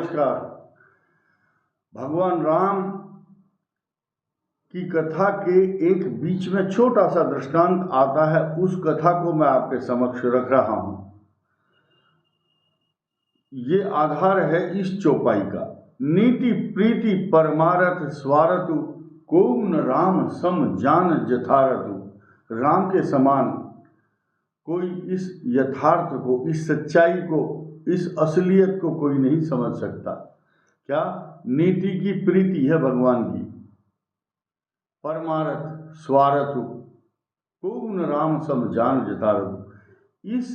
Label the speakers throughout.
Speaker 1: नमस्कार। भगवान राम की कथा के एक बीच में छोटा सा दृष्टांत आता है, उस कथा को मैं आपके समक्ष रख रहा हूं। ये आधार है इस चौपाई का। नीति प्रीति परमारथ स्वारतु कौन राम सम जान जथारतु। राम के समान कोई इस यथार्थ को, इस सच्चाई को, इस असलियत को कोई नहीं समझ सकता। क्या नीति की प्रीति है भगवान की, परमारथ स्वारथु कौन राम सम जान जथारथु। इस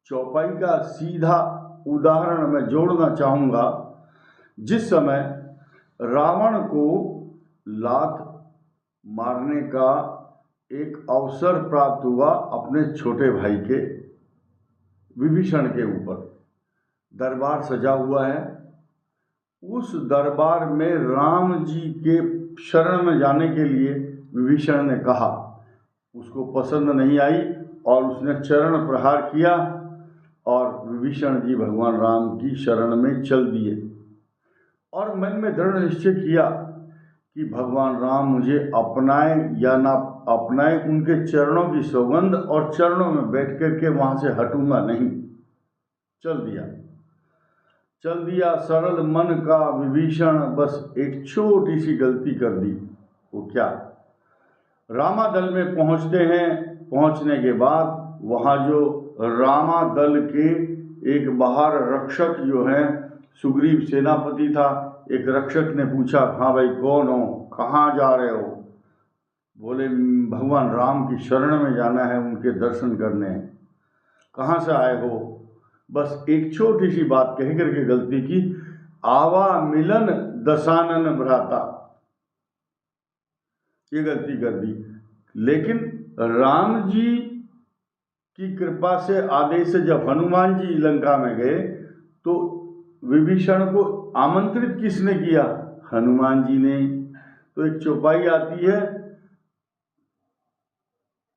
Speaker 1: चौपाई का सीधा उदाहरण मैं जोड़ना चाहूँगा। जिस समय रावण को लात मारने का एक अवसर प्राप्त हुआ अपने छोटे भाई के विभीषण के ऊपर, दरबार सजा हुआ है। उस दरबार में राम जी के शरण में जाने के लिए विभीषण ने कहा, उसको पसंद नहीं आई और उसने चरण प्रहार किया और विभीषण जी भगवान राम की शरण में चल दिए और मन में दृढ़ निश्चय किया कि भगवान राम मुझे अपनाए या ना अपनाए, उनके चरणों की सौगंध और चरणों में बैठ कर के वहाँ से हटूंगा नहीं। चल दिया सरल मन का विभीषण, बस एक छोटी सी गलती कर दी। वो क्या? रामादल में पहुँचते हैं। पहुँचने के बाद वहाँ जो रामादल के एक बाहर रक्षक जो हैं, सुग्रीव सेनापति था, एक रक्षक ने पूछा, हाँ भाई कौन हो, कहाँ जा रहे हो? बोले भगवान राम की शरण में जाना है, उनके दर्शन करने हैं। कहाँ से आए हो? बस एक छोटी सी बात कह करके गलती की, आवा मिलन दसानन भ्राता, ये गलती कर दी। लेकिन राम जी की कृपा से, आदेश से जब हनुमान जी लंका में गए तो विभीषण को आमंत्रित किसने किया? हनुमान जी ने। तो एक चौपाई आती है,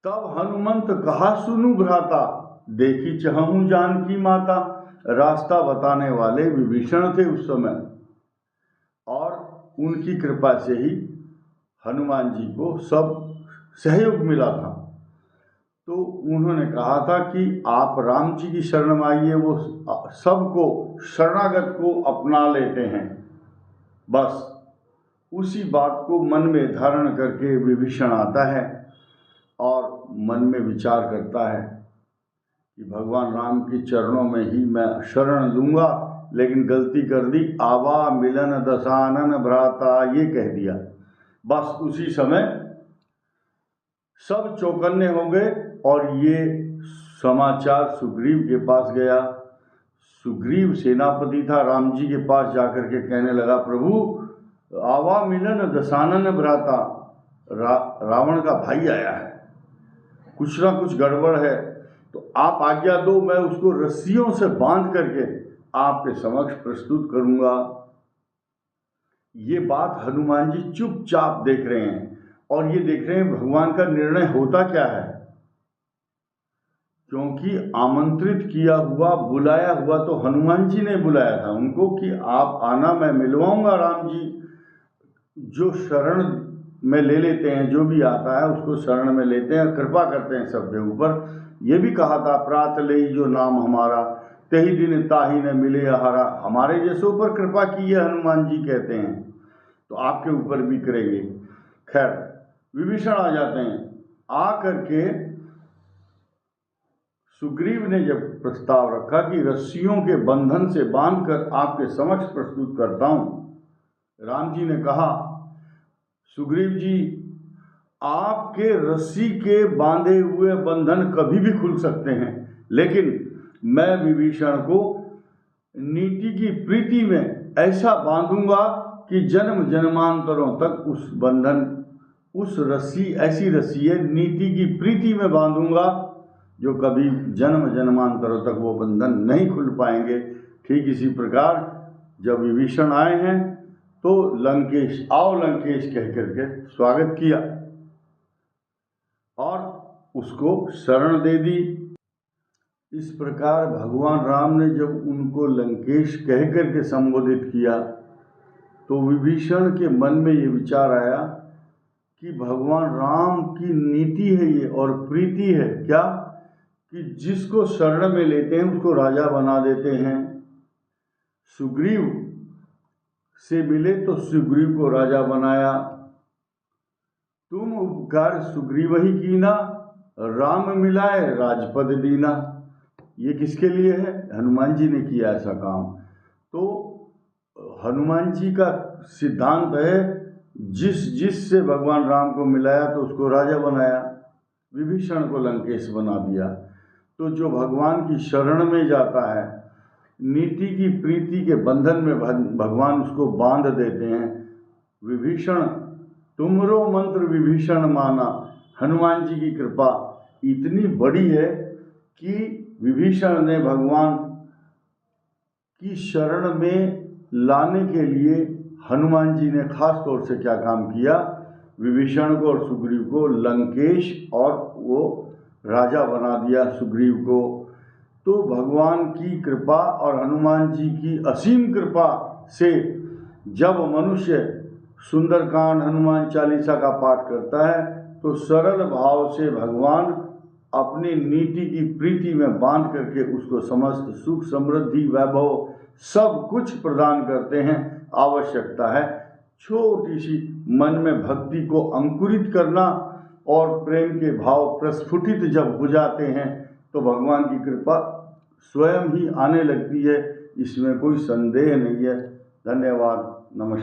Speaker 1: तब हनुमंत कहा सुनु भ्राता, देखी चहूँ जानकी माता। रास्ता बताने वाले विभीषण थे उस समय और उनकी कृपा से ही हनुमान जी को सब सहयोग मिला था। तो उन्होंने कहा था कि आप राम जी की शरण में आइए, वो सबको शरणागत को अपना लेते हैं। बस उसी बात को मन में धारण करके विभीषण आता है और मन में विचार करता है कि भगवान राम के चरणों में ही मैं शरण लूँगा, लेकिन गलती कर दी, आवा मिलन दसानन भ्राता, ये कह दिया। बस उसी समय सब चौकन्ने हो गए और ये समाचार सुग्रीव के पास गया। सुग्रीव सेनापति था, राम जी के पास जाकर के कहने लगा, प्रभु आवा मिलन दसानन भ्राता, रावण का भाई आया है, कुछ ना कुछ गड़बड़ है, तो आप आज्ञा दो, मैं उसको रस्सियों से बांध करके आपके समक्ष प्रस्तुत करूंगा। ये बात हनुमान जी चुपचाप देख रहे हैं और ये देख रहे हैं भगवान का निर्णय होता क्या है, क्योंकि आमंत्रित किया हुआ, बुलाया हुआ तो हनुमान जी ने बुलाया था उनको कि आप आना, मैं मिलवाऊंगा राम जी। जो शरण में ले लेते हैं, जो भी आता है उसको शरण में लेते हैं, कृपा करते हैं सबके ऊपर। ये भी कहा था, प्रात लई जो नाम हमारा, तही दिन ताही न मिले हरा। हमारे जैसों पर कृपा की है हनुमान जी कहते हैं, तो आपके ऊपर भी करेंगे। खैर, विभीषण आ जाते हैं। आ करके सुग्रीव ने जब प्रस्ताव रखा कि रस्सियों के बंधन से बांधकर आपके समक्ष प्रस्तुत करता हूं, राम जी ने कहा, सुग्रीव जी आपके रस्सी के बांधे हुए बंधन कभी भी खुल सकते हैं, लेकिन मैं विभीषण को नीति की प्रीति में ऐसा बांधूंगा कि जन्म जन्मांतरों तक उस बंधन, उस रस्सी, ऐसी रस्सी है, नीति की प्रीति में बांधूंगा जो कभी जन्म जन्मांतरों तक वो बंधन नहीं खुल पाएंगे। ठीक इसी प्रकार जब विभीषण आए हैं तो लंकेश, आओ लंकेश कह करके स्वागत किया और उसको शरण दे दी। इस प्रकार भगवान राम ने जब उनको लंकेश कह कर के संबोधित किया तो विभीषण के मन में ये विचार आया कि भगवान राम की नीति है ये और प्रीति है क्या कि जिसको शरण में लेते हैं उसको राजा बना देते हैं। सुग्रीव से मिले तो सुग्रीव को राजा बनाया। तुम उपकार सुग्रीव ही कीना, राम मिलाए राजपद दीना। ये किसके लिए है? हनुमान जी ने किया ऐसा काम। तो हनुमान जी का सिद्धांत है जिससे भगवान राम को मिलाया तो उसको राजा बनाया, विभीषण को लंकेश बना दिया। तो जो भगवान की शरण में जाता है, नीति की प्रीति के बंधन में भगवान उसको बांध देते हैं। विभीषण तुमरो मंत्र विभीषण माना। हनुमान जी की कृपा इतनी बड़ी है कि विभीषण ने भगवान की शरण में लाने के लिए हनुमान जी ने खास तौर से क्या काम किया, विभीषण को और सुग्रीव को लंकेश और वो राजा बना दिया सुग्रीव को। तो भगवान की कृपा और हनुमान जी की असीम कृपा से जब मनुष्य सुंदरकांड हनुमान चालीसा का पाठ करता है तो सरल भाव से भगवान अपनी नीति की प्रीति में बांध करके उसको समस्त सुख समृद्धि वैभव सब कुछ प्रदान करते हैं। आवश्यकता है छोटी सी मन में भक्ति को अंकुरित करना और प्रेम के भाव प्रस्फुटित जब हो जाते हैं तो भगवान की कृपा स्वयं ही आने लगती है, इसमें कोई संदेह नहीं है। धन्यवाद, नमस्कार।